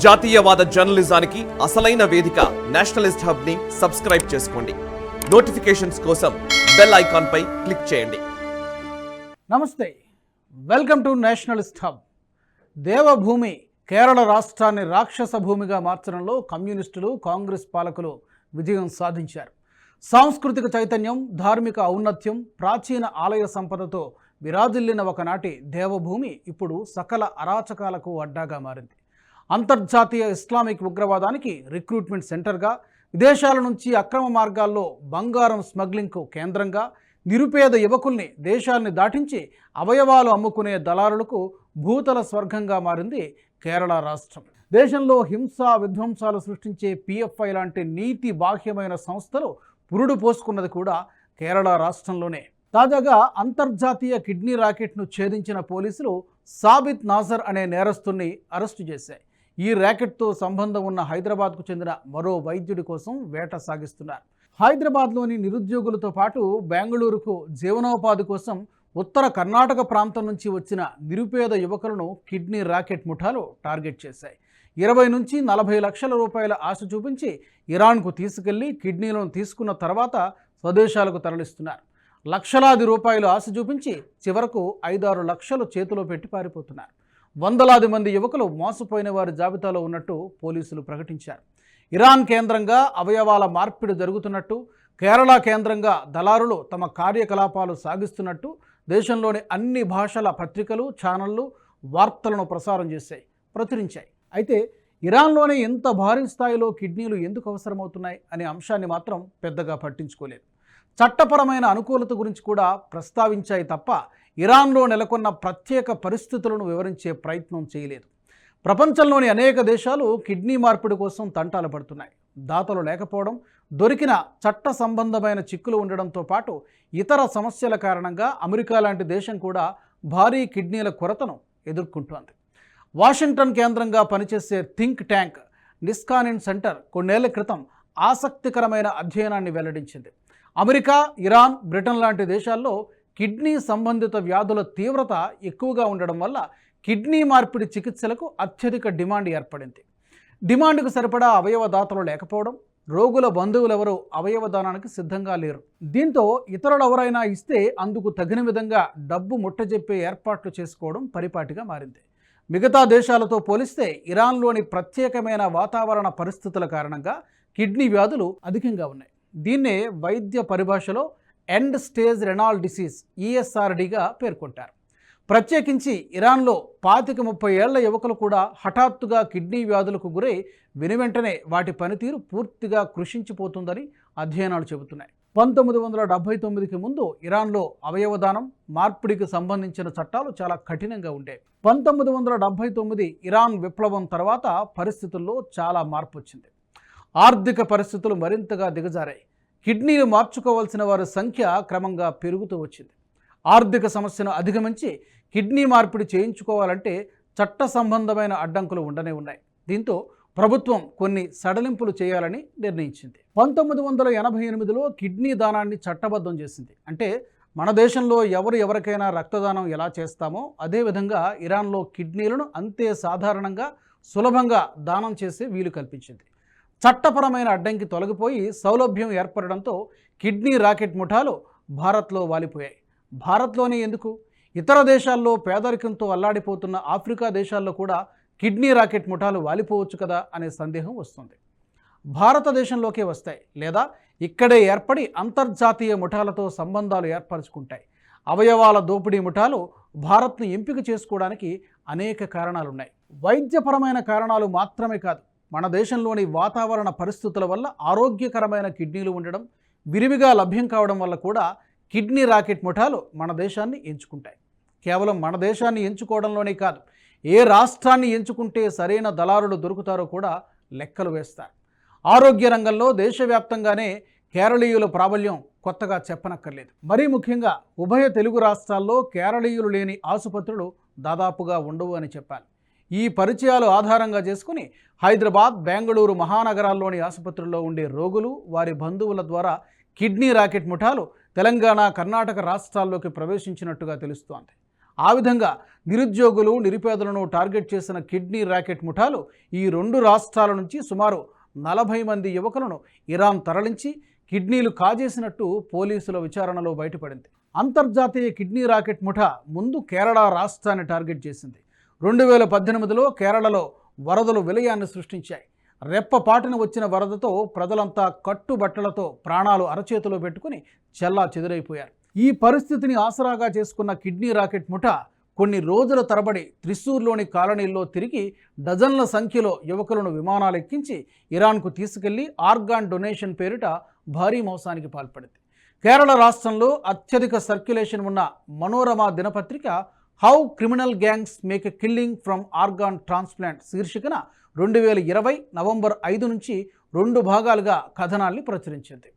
జాతీయవాద జర్నలిజానికి అసలైన వేదిక నేషనలిస్ట్ హబ్ ని సబ్స్క్రైబ్ చేసుకోండి. నోటిఫికేషన్స్ కోసం బెల్ ఐకాన్ పై క్లిక్ చేయండి. నమస్తే, వెల్కమ్ టు నేషనలిస్ట్ హబ్. దేవభూమి కేరళ రాష్ట్రాన్ని రాక్షస భూమిగా మార్చడంలో కమ్యూనిస్టులు, కాంగ్రెస్ పాలకులు విజయం సాధించారు. సాంస్కృతిక చైతన్యం, ధార్మిక ఔన్నత్యం, ప్రాచీన ఆలయ సంపదతో విరాజిల్లిన ఒకనాటి దేవభూమి ఇప్పుడు సకల అరాచకాలకు అడ్డాగా మారింది. అంతర్జాతీయ ఇస్లామిక్ ఉగ్రవాదానికి రిక్రూట్మెంట్ సెంటర్గా, విదేశాల నుంచి అక్రమ మార్గాల్లో బంగారం స్మగ్లింగ్కు కేంద్రంగా, నిరుపేద యువకుల్ని దేశాల్ని దాటించి అవయవాలు అమ్ముకునే దళారులకు భూతల స్వర్గంగా మారింది కేరళ రాష్ట్రం. దేశంలో హింస, విధ్వంసాలు సృష్టించే పిఎఫ్ఐ లాంటి నీతి బాహ్యమైన సంస్థలు పురుడు పోసుకున్నది కూడా కేరళ రాష్ట్రంలోనే. తాజాగా అంతర్జాతీయ కిడ్నీ ర్యాకెట్ను ఛేదించిన పోలీసులు సాబిత్ నాజర్ అనే నేరస్తుడిని అరెస్టు చేశాయి. ఈ ర్యాకెట్తో సంబంధం ఉన్న హైదరాబాద్కు చెందిన మరో వైద్యుడి కోసం వేట సాగిస్తున్నారు. హైదరాబాద్లోని నిరుద్యోగులతో పాటు బెంగళూరుకు జీవనోపాధి కోసం ఉత్తర కర్ణాటక ప్రాంతం నుంచి వచ్చిన నిరుపేద యువకులను కిడ్నీ ర్యాకెట్ ముఠాలు టార్గెట్ చేశాయి. 20 నుంచి 40 లక్షల రూపాయల ఆశ చూపించి ఇరాన్కు తీసుకెళ్లి కిడ్నీలను తీసుకున్న తర్వాత స్వదేశాలకు తరలిస్తున్నారు. లక్షలాది రూపాయలు ఆశ చూపించి చివరకు 5-6 లక్షలు చేతిలో పెట్టి పారిపోతున్నారు. వందలాది మంది యువకులు మోసపోయిన వారి జాబితాలో ఉన్నట్టు పోలీసులు ప్రకటించారు. ఇరాన్ కేంద్రంగా అవయవాల మార్పిడి జరుగుతున్నట్టు, కేరళ కేంద్రంగా దళారులు తమ కార్యకలాపాలు సాగిస్తున్నట్టు దేశంలోని అన్ని భాషల పత్రికలు, ఛానళ్లు వార్తలను ప్రసారం చేశాయి, ప్రచురించాయి. అయితే ఇరాన్లోనే ఇంత భారీ స్థాయిలో కిడ్నీలు ఎందుకు అవసరమవుతున్నాయి అనే అంశాన్ని మాత్రం పెద్దగా పట్టించుకోలేదు. చట్టపరమైన అనుకూలత గురించి కూడా ప్రస్తావించాయి తప్ప ఇరాన్లో నెలకొన్న ప్రత్యేక పరిస్థితులను వివరించే ప్రయత్నం చేయలేదు. ప్రపంచంలోని అనేక దేశాలు కిడ్నీ మార్పిడి కోసం తంటాలు పడుతున్నాయి. దాతలు లేకపోవడం, దొరికిన చట్ట సంబంధమైన చిక్కులు ఉండడంతో పాటు ఇతర సమస్యల కారణంగా అమెరికా లాంటి దేశం కూడా భారీ కిడ్నీల కొరతను ఎదుర్కొంటోంది. వాషింగ్టన్ కేంద్రంగా పనిచేసే థింక్ ట్యాంక్ నిస్కానిన్ సెంటర్ కొన్నేళ్ల క్రితం ఆసక్తికరమైన అధ్యయనాన్ని వెల్లడించింది. అమెరికా, ఇరాన్, బ్రిటన్ లాంటి దేశాల్లో కిడ్నీ సంబంధిత వ్యాధుల తీవ్రత ఎక్కువగా ఉండడం వల్ల కిడ్నీ మార్పిడి చికిత్సలకు అత్యధిక డిమాండ్ ఏర్పడింది. డిమాండ్కు సరిపడా అవయవదాతలు లేకపోవడం, రోగుల బంధువులెవరూ అవయవదానానికి సిద్ధంగా లేరు. దీంతో ఇతరులెవరైనా ఇస్తే అందుకు తగిన విధంగా డబ్బు ముట్టజెప్పే ఏర్పాట్లు చేసుకోవడం పరిపాటిగా మారింది. మిగతా దేశాలతో పోలిస్తే ఇరాన్లోని ప్రత్యేకమైన వాతావరణ పరిస్థితుల కారణంగా కిడ్నీ వ్యాధులు అధికంగా ఉన్నాయి. దీన్నే వైద్య పరిభాషలో ఎండ్ స్టేజ్ రెనాల్ డిసీజ్ ESRDగా పేర్కొంటారు. ప్రత్యేకించి ఇరాన్లో 25-30 ఏళ్ల యువకులు కూడా హఠాత్తుగా కిడ్నీ వ్యాధులకు గురై వెనువెంటనే వాటి పనితీరు పూర్తిగా కృషించిపోతుందని అధ్యయనాలు చెబుతున్నాయి. 1979కి ముందు ఇరాన్లో అవయవదానం, మార్పిడికి సంబంధించిన చట్టాలు చాలా కఠినంగా ఉండేవి. 1979 ఇరాన్ విప్లవం తర్వాత పరిస్థితుల్లో చాలా మార్పు వచ్చింది. ఆర్థిక పరిస్థితులు మరింతగా దిగజారాయి. కిడ్నీలు మార్చుకోవాల్సిన వారి సంఖ్య క్రమంగా పెరుగుతూ వచ్చింది. ఆర్థిక సమస్యను అధిగమించి కిడ్నీ మార్పిడి చేయించుకోవాలంటే చట్ట సంబంధమైన అడ్డంకులు ఉండనే ఉన్నాయి. దీంతో ప్రభుత్వం కొన్ని సడలింపులు చేయాలని నిర్ణయించింది. 1988లో కిడ్నీ దానాన్ని చట్టబద్ధం చేసింది. అంటే మన దేశంలో ఎవరికైనా రక్తదానం ఎలా చేస్తామో అదేవిధంగా ఇరాన్లో కిడ్నీలను అంతే సాధారణంగా, సులభంగా దానం చేసే వీలు కల్పించింది. చట్టపరమైన అడ్డంకి తొలగిపోయి సౌలభ్యం ఏర్పడడంతో కిడ్నీ రాకెట్ ముఠాలు భారత్లో వాలిపోయాయి. భారత్లోనే ఎందుకు, ఇతర దేశాల్లో పేదరికంతో అల్లాడిపోతున్న ఆఫ్రికా దేశాల్లో కూడా కిడ్నీ రాకెట్ ముఠాలు వాలిపోవచ్చు కదా అనే సందేహం వస్తుంది. భారతదేశంలోకే వస్తాయి, లేదా ఇక్కడే ఏర్పడి అంతర్జాతీయ ముఠాలతో సంబంధాలు ఏర్పరచుకుంటాయి. అవయవాల దోపిడీ ముఠాలు భారత్ను ఎంపిక చేసుకోవడానికి అనేక కారణాలున్నాయి. వైద్యపరమైన కారణాలు మాత్రమే కాదు, మన దేశంలోని వాతావరణ పరిస్థితుల వల్ల ఆరోగ్యకరమైన కిడ్నీలు ఉండడం, విరివిగా లభ్యం కావడం వల్ల కూడా కిడ్నీ రాకెట్ ముఠాలు మన దేశాన్ని ఎంచుకుంటాయి. కేవలం మన దేశాన్ని ఎంచుకోవడంలోనే కాదు, ఏ రాష్ట్రాన్ని ఎంచుకుంటే సరైన దళారులు దొరుకుతారో కూడా లెక్కలు వేస్తారు. ఆరోగ్య రంగంలో దేశవ్యాప్తంగానే కేరళీయుల ప్రాబల్యం కొత్తగా చెప్పనక్కర్లేదు. మరీ ముఖ్యంగా ఉభయ తెలుగు రాష్ట్రాల్లో కేరళీయులు లేని ఆసుపత్రులు దాదాపుగా ఉండవు అని చెప్పాలి. ఈ పరిచయాలు ఆధారంగా చేసుకుని హైదరాబాద్, బెంగళూరు మహానగరాల్లోని ఆసుపత్రుల్లో ఉండే రోగులు, వారి బంధువుల ద్వారా కిడ్నీ రాకెట్ ముఠాలు తెలంగాణ, కర్ణాటక రాష్ట్రాల్లోకి ప్రవేశించినట్టుగా తెలుస్తోంది. ఆ విధంగా నిరుద్యోగులు నిరుపేదలను టార్గెట్ చేసిన కిడ్నీ ర్యాకెట్ ముఠాలు ఈ 2 రాష్ట్రాల నుంచి సుమారు 40 మంది యువకులను ఇరాన్ తరలించి కిడ్నీలు కాజేసినట్టు పోలీసుల విచారణలో బయటపడింది. అంతర్జాతీయ కిడ్నీ ర్యాకెట్ ముఠా ముందు కేరళ రాష్ట్రాన్ని టార్గెట్ చేసింది. 2018లో కేరళలో వరదలు విలయాన్ని సృష్టించాయి. రెప్పపాటున వచ్చిన వరదతో ప్రజలంతా కట్టుబట్టలతో ప్రాణాలు అరచేతిలో పెట్టుకుని చెల్లా చెదురైపోయారు. ఈ పరిస్థితిని ఆసరాగా చేసుకున్న కిడ్నీ ర్యాకెట్ ముఠా కొన్ని రోజుల తరబడి త్రిశూర్లోని కాలనీల్లో తిరిగి డజన్ల సంఖ్యలో యువకులను విమానాలు ఎక్కించి ఇరాన్కు తీసుకెళ్లి ఆర్గాన్ డొనేషన్ పేరిట భారీ మోసానికి పాల్పడింది. కేరళ రాష్ట్రంలో అత్యధిక సర్క్యులేషన్ ఉన్న మనోరమ దినపత్రిక how criminal gangs make a killing from organ transplant శీర్షికన 2020 నవంబర్ 5 నుంచి 2 భాగాలుగా కథనాల్ని ప్రచురించింది.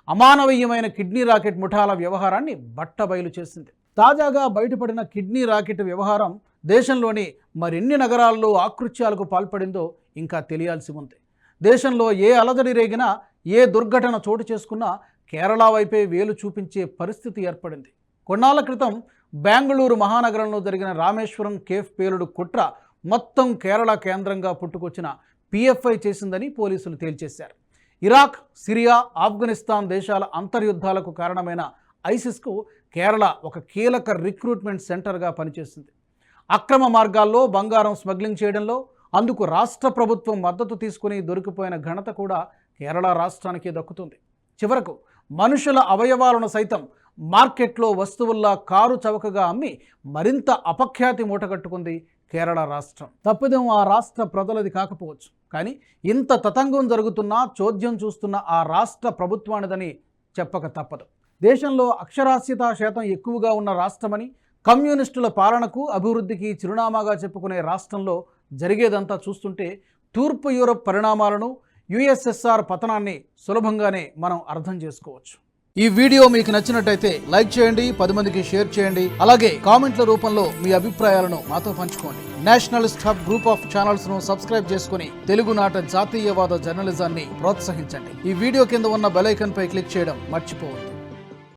అమానవీయమైన కిడ్నీ రాకెట్ ముఠాల వ్యవహారాన్ని బట్టబయలు చేసింది. తాజాగా బయటపడిన కిడ్నీ రాకెట్ వ్యవహారం దేశంలోని మరెన్ని నగరాల్లో ఆకృత్యాలకు పాల్పడిందో ఇంకా తెలియాల్సి ఉంది. దేశంలో ఏ అలజడి రేగినా, ఏ దుర్ఘటన చోటు చేసుకున్నా కేరళ వైపే వేలు చూపించే పరిస్థితి ఏర్పడింది. కొన్నాళ్ల క్రితం బెంగళూరు మహానగరంలో జరిగిన రామేశ్వరం కేఫ్ పేలుడు కుట్ర మొత్తం కేరళ కేంద్రంగా పుట్టుకొచ్చిన పిఎఫ్ఐ చేసిందని పోలీసులు తేల్చేశారు. ఇరాక్, సిరియా, ఆఫ్ఘనిస్తాన్ దేశాల అంతర్యుద్ధాలకు కారణమైన ఐసిస్కు కేరళ ఒక కీలక రిక్రూట్మెంట్ సెంటర్గా పనిచేసింది. అక్రమ మార్గాల్లో బంగారం స్మగ్లింగ్ చేయడంలో అందుకు రాష్ట్ర ప్రభుత్వం మద్దతు తీసుకుని దొరికిపోయిన ఘనత కూడా కేరళ రాష్ట్రానికి దక్కుతుంది. చివరకు మనుషుల అవయవాలను సైతం మార్కెట్లో వస్తువుల్లా కారు చవకగా అమ్మి మరింత అపఖ్యాతి మూటగట్టుకుంది కేరళ రాష్ట్రం. తప్పిదం ఆ రాష్ట్ర ప్రజలది కాకపోవచ్చు, కానీ ఇంత తతంగం జరుగుతున్నా చోద్యం చూస్తున్న ఆ రాష్ట్ర ప్రభుత్వానిదని చెప్పక తప్పదు. దేశంలో అక్షరాస్యతా శాతం ఎక్కువగా ఉన్న రాష్ట్రమని, కమ్యూనిస్టుల పాలనకు అభివృద్ధికి చిరునామాగా చెప్పుకునే రాష్ట్రంలో జరిగేదంతా చూస్తుంటే తూర్పు యూరప్ పరిణామాలను, యుఎస్ఎస్ఆర్ పతనాన్ని సులభంగానే మనం అర్థం చేసుకోవచ్చు. ఈ వీడియో మీకు నచ్చినట్టయితే లైక్ చేయండి, 10 మందికి షేర్ చేయండి. అలాగే కామెంట్ల రూపంలో మీ అభిప్రాయాలను మాతో పంచుకోండి. Nationalist hub group of channels ను సబ్స్క్రైబ్ చేసుకుని తెలుగునాట జాతీయవాద జర్నలిజాన్ని ప్రోత్సహించండి. ఈ వీడియో కింద ఉన్న బెల్ ఐకాన్ పై క్లిక్ చేయడం మర్చిపోవద్దు.